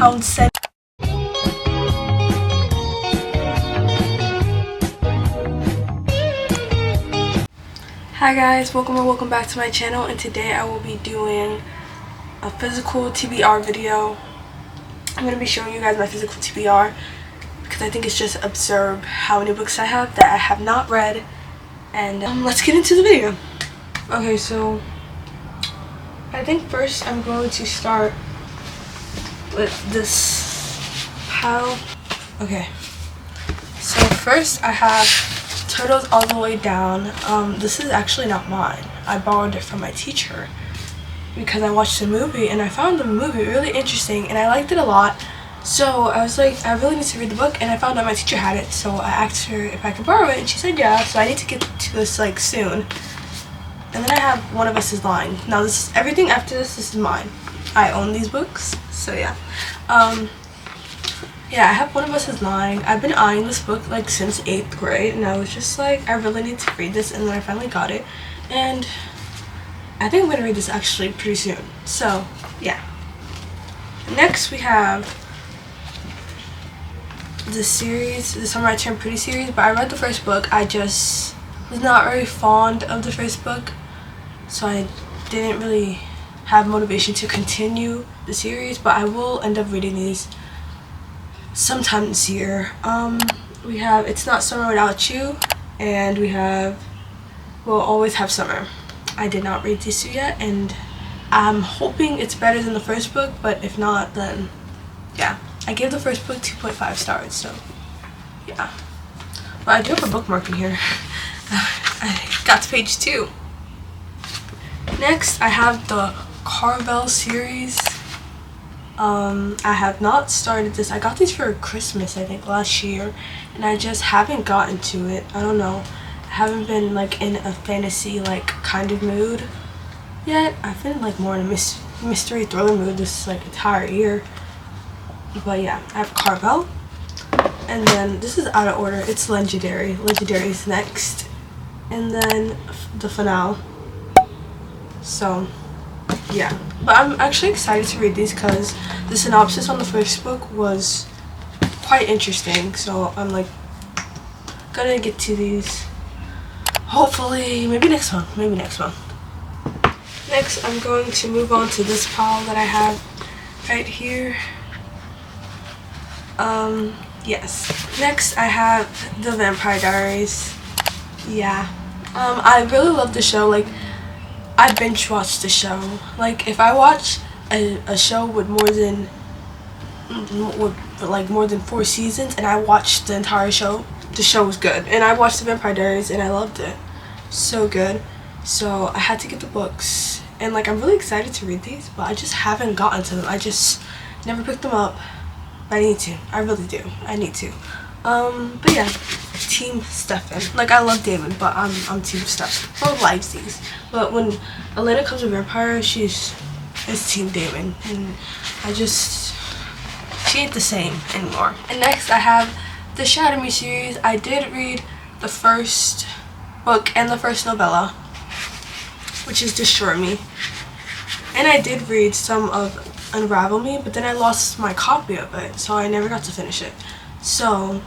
Townsend. Hi guys, welcome back to my channel, and today I will be doing a physical TBR video. I'm going to be showing you guys my physical TBR because I think it's just absurd how many books I have that I have not read. And let's get into the video. Okay, so I think first I'm going to start with this pile. Okay, so first I have Turtles All the Way Down. This is actually not mine. I borrowed it from my teacher because I watched the movie and I found the movie really interesting and I liked it a lot. So I was like, I really need to read the book, and I found out my teacher had it, so I asked her if I could borrow it and she said yeah, so I need to get to this like soon. And then I have One of Us Is Lying. Now this is everything after this is mine. I own these books, so yeah. Yeah, I have One of Us Is Lying. I've been eyeing this book like since 8th grade, and I was just like, I really need to read this, and then I finally got it. And I think I'm going to read this actually pretty soon. So, yeah. Next we have the series, the Summer I Turned Pretty series, but I read the first book. I just was not very fond of the first book, so I didn't really have motivation to continue the series, but I will end up reading these sometime this year. We have It's Not Summer Without You, and we have We'll Always Have Summer. I did not read these two yet, and I'm hoping it's better than the first book, but if not, then yeah. I gave the first book 2.5 stars, so yeah. But I do have a bookmark in here. I got to page 2. Next, I have the Carvel series. I have not started this. I got these for Christmas, I think, last year, and I just haven't gotten to it. I don't know. I haven't been like in a fantasy like kind of mood yet. I've been like more in a mystery thriller mood this like entire year. But yeah, I have Carvel, and then this is out of order. It's Legendary. Legendary is next, and then the finale. So yeah, but I'm actually excited to read these because the synopsis on the first book was quite interesting. So I'm like gonna get to these hopefully maybe next month. Next, I'm going to move on to this pile that I have right here. Yes. Next, I have The Vampire Diaries. Yeah. I really love the show. Like, I binge watch the show. Like, if I watch a show with more than 4 seasons and I watched the entire show, the show was good. And I watched The Vampire Diaries and I loved it. So good. So I had to get the books. And like, I'm really excited to read these, but I just haven't gotten to them. I just never picked them up. I need to. I really do. I need to. But yeah, Team Stefan. Like, I love Damon, but I'm Team Stefan. Well, livesies. But when Elena comes to Vampire, it's Team Damon, and she ain't the same anymore. And next, I have the Shatter Me series. I did read the first book and the first novella, which is Destroy Me, and I did read some of Unravel Me, but then I lost my copy of it, so I never got to finish it. So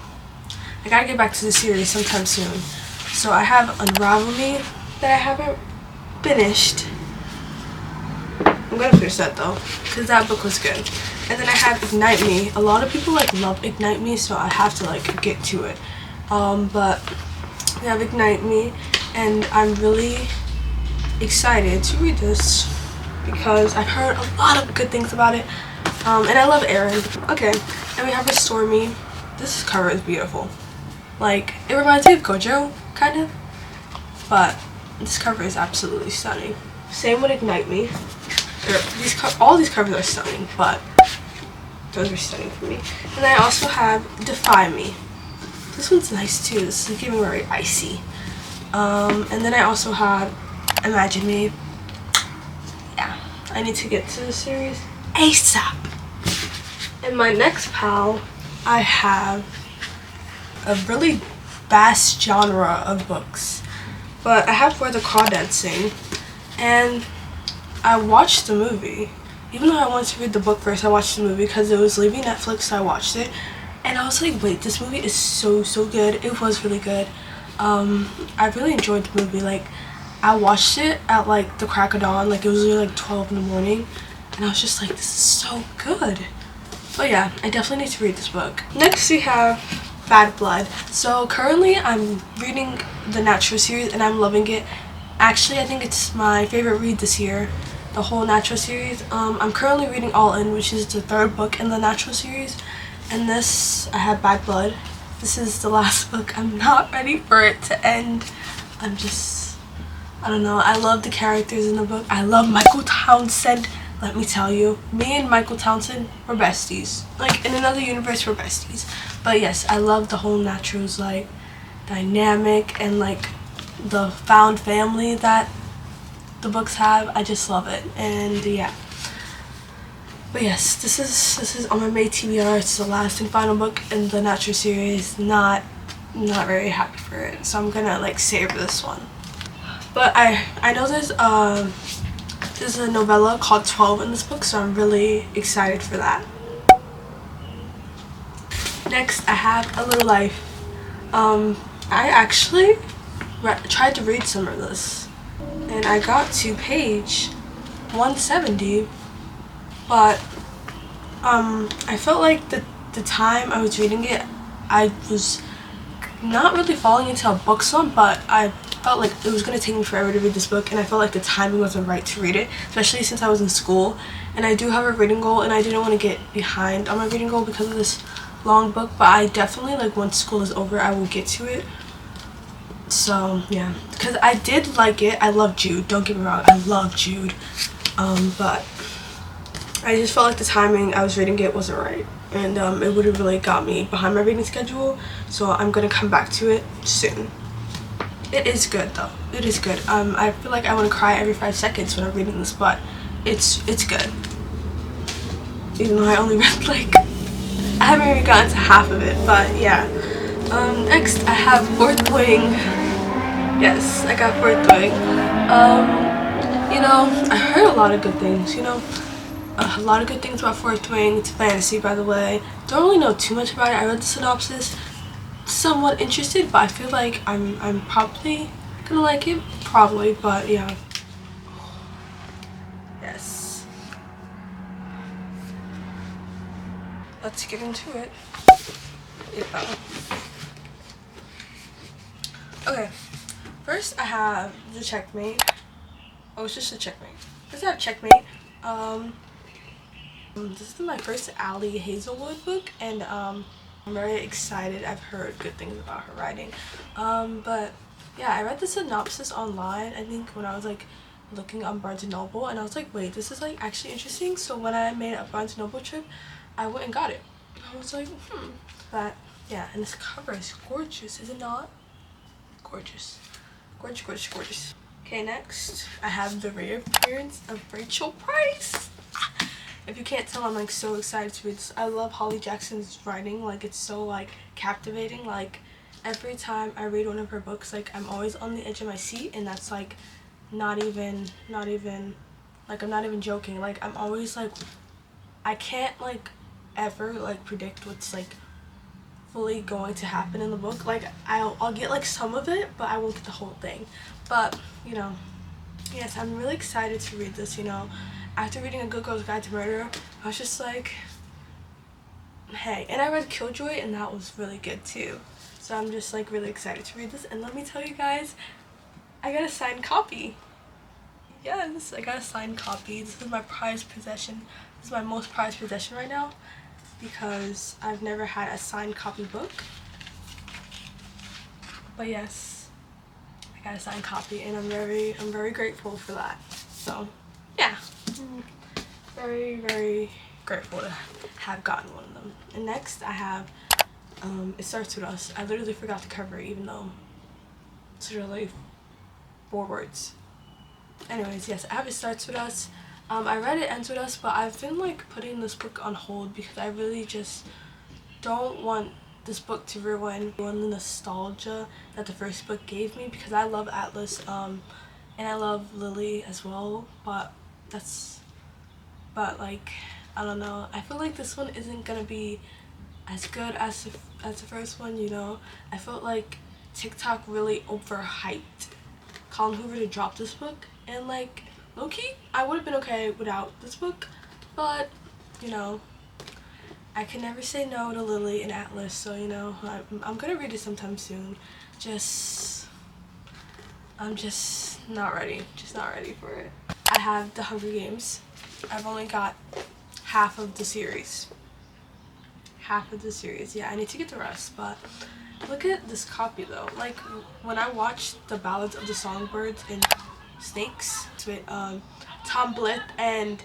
I gotta get back to the series sometime soon. So I have Unravel Me that I haven't finished. I'm gonna finish that though, because that book was good. And then I have Ignite Me. A lot of people like love Ignite Me, so I have to like get to it. But we have Ignite Me, and I'm really excited to read this because I've heard a lot of good things about it, and I love Aaron. Okay, and we have Restore Me. This cover is beautiful. Like, it reminds me of Gojo, kind of, but this cover is absolutely stunning. Same with Ignite Me. All these covers are stunning, but those are stunning for me. And I also have Defy Me. This one's nice too. This is giving very icy. And then I also have Imagine Me. Yeah, I need to get to the series ASAP. In my next pile, I have a really vast genre of books. But I have Where the Crawdads Sing, and I watched the movie, even though I wanted to read the book first, I watched the movie because it was leaving Netflix, so I watched it. And I was like, wait, this movie is so good. It was really good. I really enjoyed the movie. Like, I watched it at like the crack of dawn, like it was really like 12 in the morning, and I was just like, this is so good. But yeah, I definitely need to read this book. Next we have Bad Blood. So currently I'm reading the Natural series and I'm loving it. Actually, I think it's my favorite read this year, the whole Natural series. I'm currently reading All In, which is the 3rd book in the Natural series, and this, I have Bad Blood. This is the last book. I'm not ready for it to end. I don't know. I love the characters in the book. I love Michael Townsend. Let me tell you, me and Michael Townsend were besties. Like, in another universe, we're besties. But yes, I love the whole Naturals, like, dynamic and, like, the found family that the books have. I just love it. And, yeah. But yes, this is on my May TBR. It's the last and final book in the Natural series. Not very happy for it. So I'm gonna, like, savor this one. But I know there's a novella called 12 in this book, so I'm really excited for that. Next, I have A Little Life. I actually tried to read some of this, and I got to page 170, but I felt like the time I was reading it, I was not really falling into a book slump, but I felt like it was going to take me forever to read this book, and I felt like the timing wasn't right to read it, especially since I was in school, and I do have a reading goal, and I didn't want to get behind on my reading goal because of this long book. But I definitely, like, once school is over, I will get to it. So yeah, because I did like it. I love Jude, don't get me wrong, I love Jude, but I just felt like the timing I was reading it wasn't right, and it would have really got me behind my reading schedule, so I'm gonna come back to it soon. It is good though. It is good. I feel like I want to cry every 5 seconds when I'm reading this, but it's good. Even though I only read, like, I haven't even gotten to half of it, but yeah. Next I have Fourth Wing. Yes, I got Fourth Wing. You know, I heard a lot of good things, you know. A lot of good things about Fourth Wing. It's fantasy, by the way. Don't really know too much about it. I read the synopsis. Somewhat interested, but I feel like I'm probably gonna like it. Probably, but yeah. Yes. Let's get into it. Okay. First I have the Checkmate. Oh, it's just a Checkmate. First I have Checkmate. This is my first Ali Hazelwood book, and I'm very excited. I've heard good things about her writing. But yeah, I read the synopsis online, I think when I was like looking on Barnes & Noble, and I was like, wait, this is like actually interesting. So when I made a Barnes & Noble trip, I went and got it. I was like, But yeah, and this cover is gorgeous, is it not? Gorgeous. Gorgeous. Okay, next I have the reappearance of Rachel Price. If you can't tell, I'm like so excited to read this. I love Holly Jackson's writing. Like, it's so like captivating. Like, every time I read one of her books, like, I'm always on the edge of my seat, and that's like not even like, I'm not even joking. Like, I'm always like, I can't like ever like predict what's like fully going to happen in the book. Like, I'll get like some of it, but I won't get the whole thing. But you know, yes, I'm really excited to read this. You know, after reading A Good Girl's Guide to Murder, I was just like, hey. And I read Killjoy, and that was really good too. So I'm just like really excited to read this. And let me tell you guys, I got a signed copy. Yes, I got a signed copy. This is my prized possession. This is my most prized possession right now, because I've never had a signed copy book. But yes, I got a signed copy, and I'm very grateful for that. So yeah, very grateful to have gotten one of them. And next I have It Starts With Us. I literally forgot to cover it, even though it's really 4 words. Anyways, yes, I have It Starts With Us. I read It Ends With Us, but I've been like putting this book on hold because I really just don't want this book to ruin the nostalgia that the first book gave me, because I love Atlas and I love Lily as well, but that's but like, I don't know, I feel like this one isn't gonna be as good as the first one, you know. I felt like TikTok really overhyped Colin Hoover to drop this book, and like, low-key, I would have been okay without this book, but you know, I can never say no to Lily and Atlas, so you know, I'm gonna read it sometime soon. I'm just not ready for it. I have the Hunger Games. I've only got half of the series. Yeah, I need to get the rest, but look at this copy though. Like, when I watched the Ballads of the Songbirds and Snakes with Tom Blyth and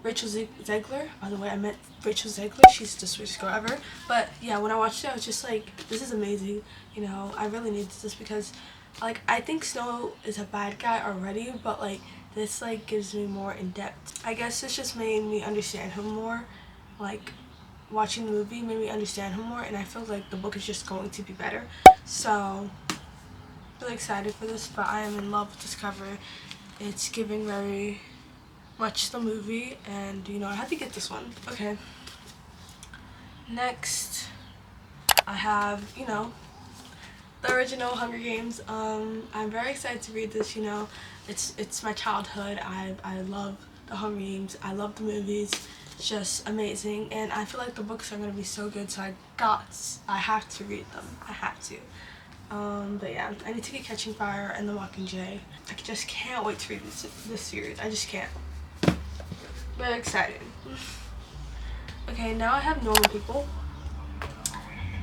Rachel Zegler. By the way, I met Rachel Zegler. She's the sweetest girl ever. But yeah, when I watched it, I was just like, this is amazing. You know, I really need this because, like, I think Snow is a bad guy already, but like, this like gives me more in depth. I guess this just made me understand him more. Like, watching the movie made me understand him more, and I feel like the book is just going to be better. So, really excited for this, but I am in love with this cover. It's giving very much the movie, and you know, I had to get this one. Okay, next I have, you know, the original Hunger Games. I'm very excited to read this. You know, it's my childhood. I love the Hunger Games. I love the movies. It's just amazing, and I feel like the books are gonna be so good, so I have to read them. I have to. But yeah, I need to get Catching Fire and The Mockingjay. I just can't wait to read this series. I just can't. Very excited. Okay, now I have Normal People.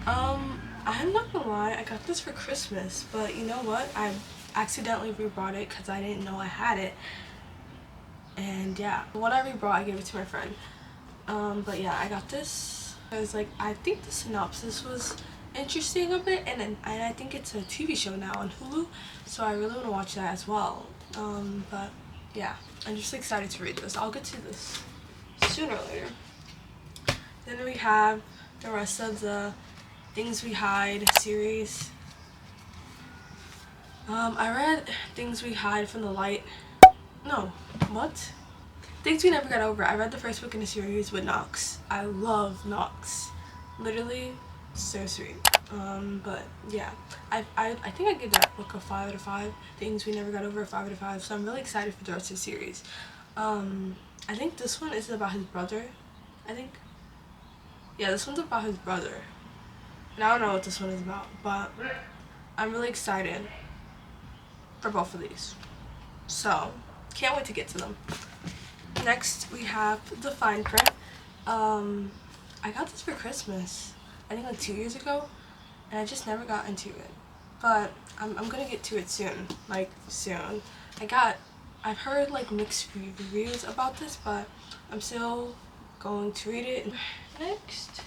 I'm not gonna lie, I got this for Christmas, but you know what? I accidentally rebought it because I didn't know I had it. And yeah, when I rebought, I gave it to my friend. But yeah, I got this. I was like, I think the synopsis was interesting a bit, and I think it's a TV show now on Hulu, so I really want to watch that as well. But yeah, I'm just excited to read this. I'll get to this sooner or later. Then we have the rest of the Things We Hide series. I read Things We Hide from the Light. No, what? Things We Never Got Over. I read the first book in the series with Knox. I love Knox. Literally, so sweet. But yeah, I think I gave that book a 5 out of 5. Things We Never Got Over, a 5 out of 5. So I'm really excited for the rest of the series. I think this one is about his brother. I think. Yeah, this one's about his brother. And I don't know what this one is about, but I'm really excited for both of these. So, can't wait to get to them. Next, we have the fine print. I got this for Christmas, I think like 2 years ago, and I just never got into it. But I'm gonna get to it soon, like soon. I've heard like mixed reviews about this, but I'm still going to read it. Next,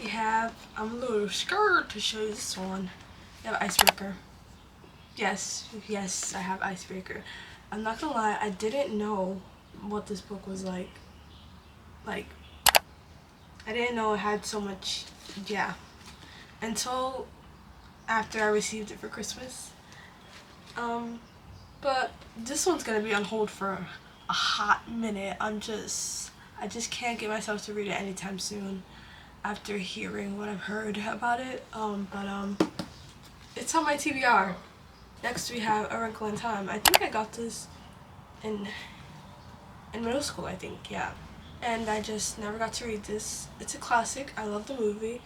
we have, I'm a little scared to show you this one. We have Icebreaker. Yes, I have Icebreaker. I'm not gonna lie, I didn't know what this book was like. Like, I didn't know it had so much, yeah, until after I received it for Christmas. But this one's gonna be on hold for a hot minute. I just can't get myself to read it anytime soon after hearing what I've heard about it. It's on my TBR. Next we have A Wrinkle in Time. I think I got this in middle school, I think, yeah. And I just never got to read this. It's a classic. I love the movie.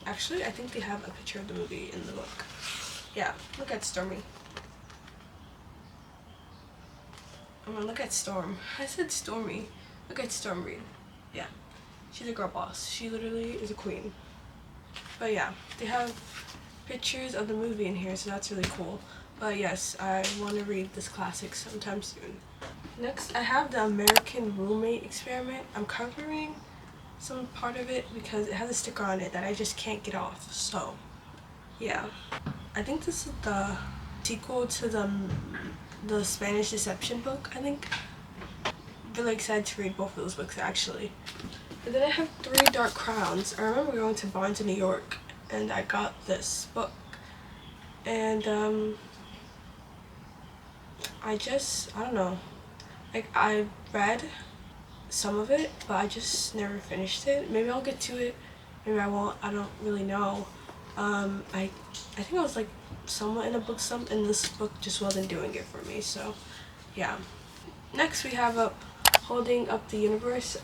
Actually, I think they have a picture of the movie in the book. Yeah, look at Stormy. I'm gonna look at Storm. I said Stormy. Look at Storm Reed. Yeah, she's a girl boss. She literally is a queen. But yeah, they have pictures of the movie in here, so that's really cool. But yes, I want to read this classic sometime soon. Next, I have the American Roommate Experiment. I'm covering some part of it because it has a sticker on it that I just can't get off. So, yeah. I think this is the sequel to the Spanish Deception book, I think. Really excited to read both of those books, actually. And then I have 3 Dark Crowns. I remember going to Barnes in New York and I got this book. And, I don't know. Like, I read some of it, but I just never finished it. Maybe I'll get to it, maybe I won't, I don't really know. I think I was like somewhat in a book slump, and this book just wasn't doing it for me, so yeah. Next we have up Holding Up the Universe.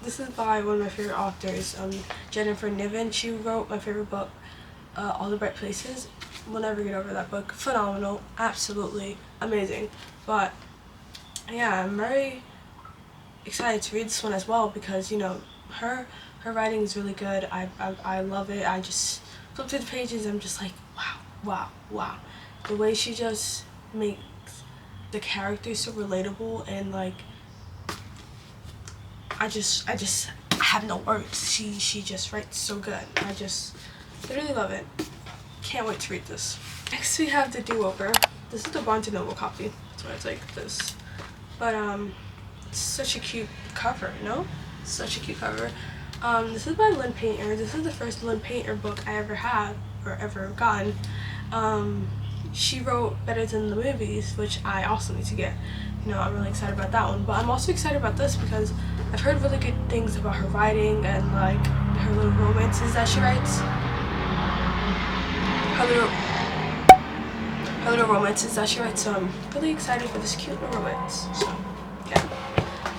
This is by one of my favorite authors, Jennifer Niven. She wrote my favorite book, All the Bright Places. We'll never get over that book. Phenomenal, absolutely amazing. But yeah, I'm very excited to read this one as well, because you know her writing is really good. I love it. I just flip through the pages, I'm just like, wow. The way she just makes the characters so relatable, and like I have no words. She just writes so good. I really love it. Can't wait to read this. Next we have The Do-Over. This is the Barnes & Noble copy, so it's like this. But it's such a cute cover, no? Such a cute cover. This is by Lynn Painter. This is the first Lynn Painter book I ever had or ever gotten. She wrote Better Than the Movies, which I also need to get. You know, I'm really excited about that one. But I'm also excited about this because I've heard really good things about her writing and like her little romances that she writes. Her little romances that she writes. So I'm really excited for this cute little romance. So yeah.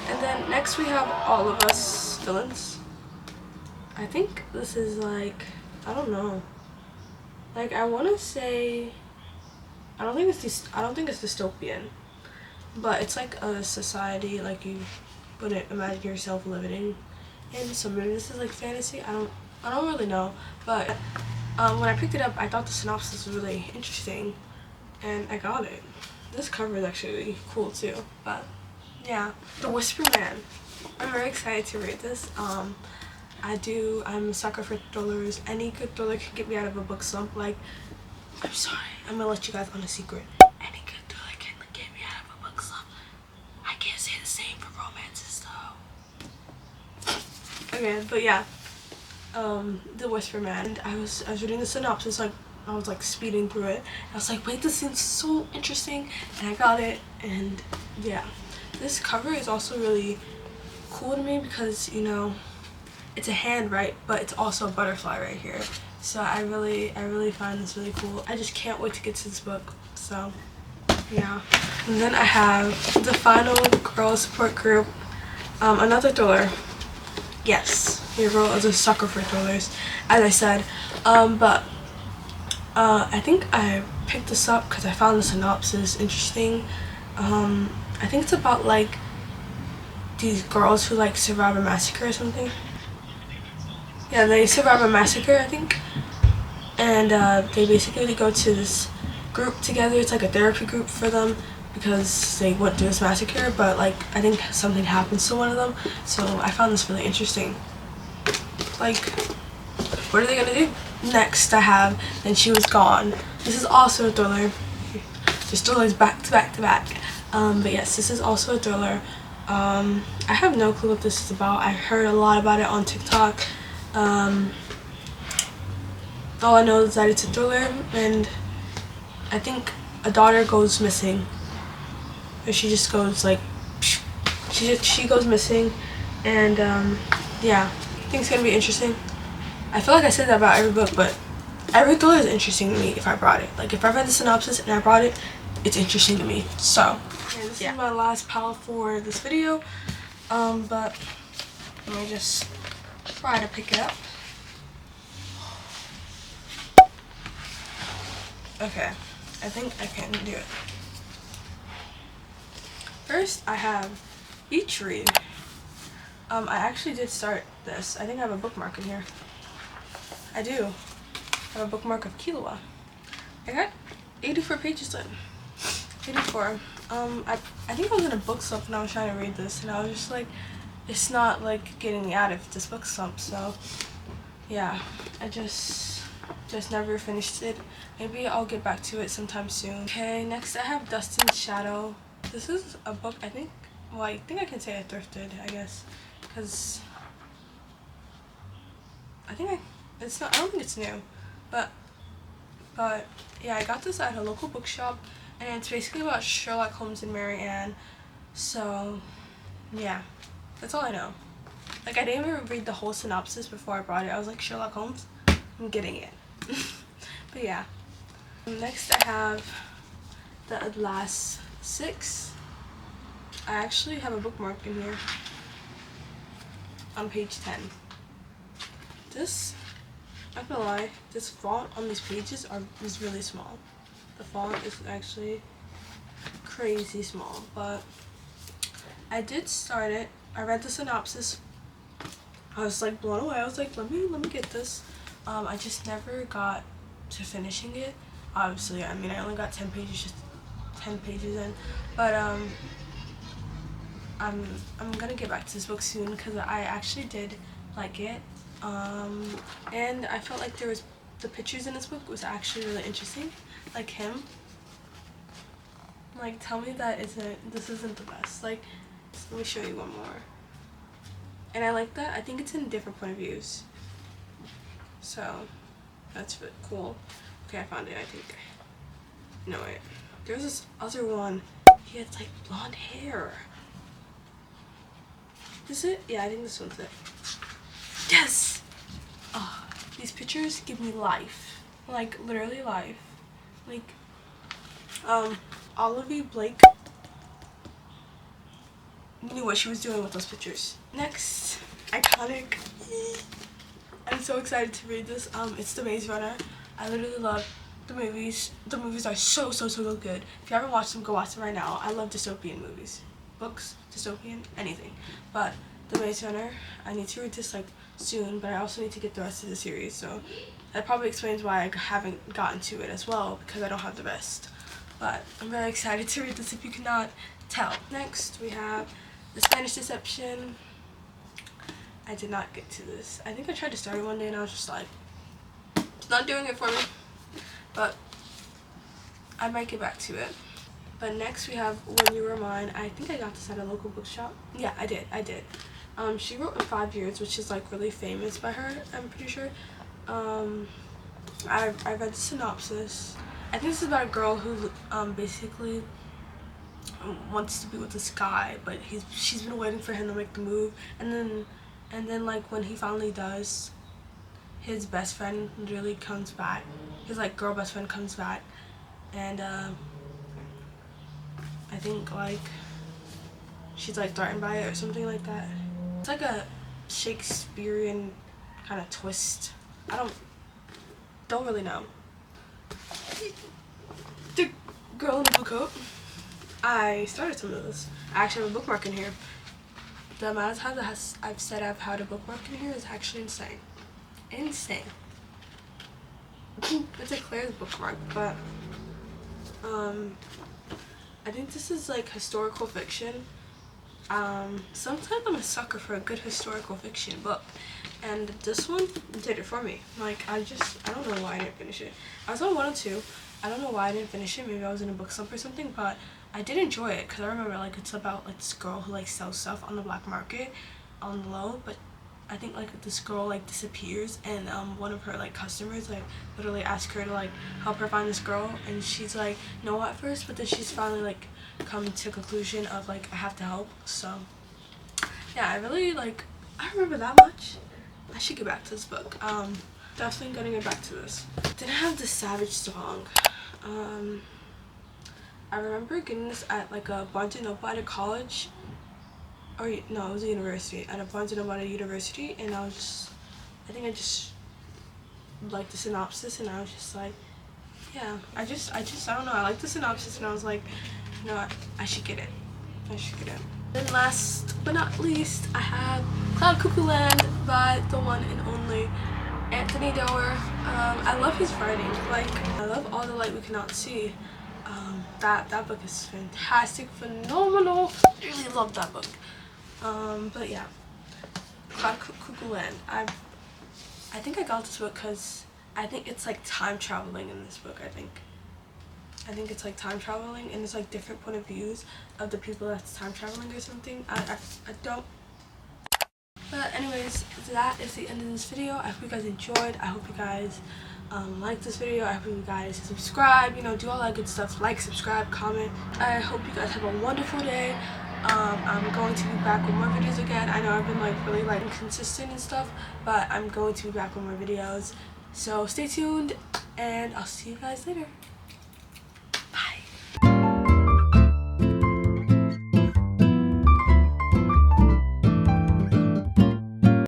And then next we have All of Us Villains. I think this is like, I don't know. Like I want to say, I don't think it's dystopian, but it's like a society like you wouldn't imagine yourself living in. So maybe this is like fantasy. I don't really know. But when I picked it up, I thought the synopsis was really interesting, and I got it. This cover is actually really cool too. But yeah, The Whisper Man. I'm very excited to read this. I'm a sucker for thrillers. Any good thriller can get me out of a book slump. Like, I'm sorry, I'm gonna let you guys on a secret. Any good thriller can get me out of a book slump. I can't say the same for romances though. Okay, but yeah, The Whisper Man. I was reading the synopsis, like I was like speeding through it. I was like, wait, this seems so interesting, and I got it. And yeah, this cover is also really cool to me because, you know, it's a hand, right, but it's also a butterfly right here. So I really find this really cool. I just can't wait to get to this book. So yeah. And then I have The Final Girl Support Group, another thriller. Yes, your girl is a sucker for thrillers, as I said. But I think I picked this up because I found the synopsis interesting. I think it's about like these girls who like survive a massacre or something. Yeah, they survive a massacre, I think, and they basically go to this group together. It's like a therapy group for them because they went through this massacre, but like I think something happens to one of them. So I found this really interesting. Like, what are they gonna do? Next I have Then She Was Gone. This is also a thriller. Just thrillers back to back to back. But yes, this is also a thriller. I have no clue what this is about. I heard a lot about it on TikTok. All I know is that it's a thriller, and I think a daughter goes missing. Or she just goes like, she goes missing, and yeah, I think it's gonna be interesting. I feel like I said that about every book, but every thriller is interesting to me if I brought it. Like if I read the synopsis and I brought it, it's interesting to me. So this is my last pile for this video. But let me just try to pick it up. Okay, I think I can do it. First, I have Each Read. I actually did start this. I think I have a bookmark in here. I do. I have a bookmark of Killua. I got 84 pages in. 84. I think I was in a book slump when I was trying to read this, and I was just like, it's not like getting me out of this book slump. So yeah, I just never finished it. Maybe I'll get back to it sometime soon. Okay, next I have Dustin's Shadow. This is a book I think I can say I thrifted, I guess, because I don't think it's new, but yeah, I got this at a local bookshop, and it's basically about Sherlock Holmes and Mary Ann. So yeah, That's all I know. Like, I didn't even read the whole synopsis before I brought it. I was like, Sherlock Holmes, I'm getting it. But yeah. Next I have the last 6. I actually have a bookmark in here on page 10. This, I'm not gonna lie, this font on these pages is really small. The font is actually crazy small, but I did start it. I read the synopsis. I was like blown away. I was like, let me get this. I just never got to finishing it. Obviously, I mean, I only got 10 pages, just 10 pages in, but I'm gonna get back to this book soon because I actually did like it. And I felt like the pictures in this book was actually really interesting, like him. Like, tell me that this isn't the best. Like, let me show you one more. And I like that. I think it's in different point of views. So, that's really cool. Okay, I found it, I think. No, wait. There's this other one. He had, like, blonde hair. Is it? Yeah, I think this one's it. Yes! Oh, these pictures give me life. Like, literally life. Like, Olivia Blake knew what she was doing with those pictures. Next, iconic. I'm so excited to read this. It's The Maze Runner. I literally love the movies. The movies are so good. If you haven't watched them, go watch them right now. I love dystopian movies. Books, dystopian, anything. But The Maze Runner, I need to read this like soon, but I also need to get the rest of the series, so that probably explains why I haven't gotten to it as well, because I don't have the rest. But I'm very excited to read this if you cannot tell. Next, we have The Spanish Deception. I did not get to this. I think I tried to start it one day and I was just like, it's not doing it for me. But I might get back to it. But next we have When You Were Mine. I think I got this at a local bookshop. Yeah, I did. She wrote in 5 years, which is like really famous by her, I'm pretty sure. I read the synopsis. I think this is about a girl who basically wants to be with this guy, but she's been waiting for him to make the move, and then like when he finally does, his best friend literally comes back. His like girl best friend comes back, and I think like she's like threatened by it or something like that. It's like a Shakespearean kind of twist. I don't really know. The Girl in the Blue Coat. I started some of this. I actually have a bookmark in here. The amount of times I've said I've had a bookmark in here is actually insane. Insane. It's a Claire's bookmark, but I think this is like historical fiction. Sometimes I'm a sucker for a good historical fiction book, and this one did it for me. Like, I don't know why I didn't finish it. I was on 1 or 2. I don't know why I didn't finish it. Maybe I was in a book slump or something, but I did enjoy it because I remember like it's about like this girl who like sells stuff on the black market on the low, but I think like this girl like disappears, and one of her like customers like literally ask her to like help her find this girl, and she's like no at first, but then she's finally like come to a conclusion of like I have to help. So yeah, I remember that much. I should get back to this book. Definitely gonna get back to this. Then I have the Savage song. I remember getting this at like a Barnes & Noble at a college, or no, it was a university, at a Barnes & Noble at a university, and I think I just liked the synopsis, and I was just like, yeah, I don't know, I liked the synopsis, and I was like, you know what, I should get it. Then last but not least, I have Cloud Cuckoo Land by the one and only Anthony Doerr. I love his writing. Like, I love All the Light We Cannot See. That book is fantastic, phenomenal. I really love that book. But yeah, Cloud Cuckoo Land. I think I got this book because I think it's like time traveling in this book. I think it's like time traveling, and it's like different point of views of the people that's time traveling or something. I don't. But anyways, that is the end of this video. I hope you guys enjoyed. I hope you guys like this video. I hope you guys subscribe, do all that good stuff. Like, subscribe, comment. I hope you guys have a wonderful day. I'm going to be back with more videos again. I know I've been like really like inconsistent and stuff, but I'm going to be back with more videos. So stay tuned and I'll see you guys later.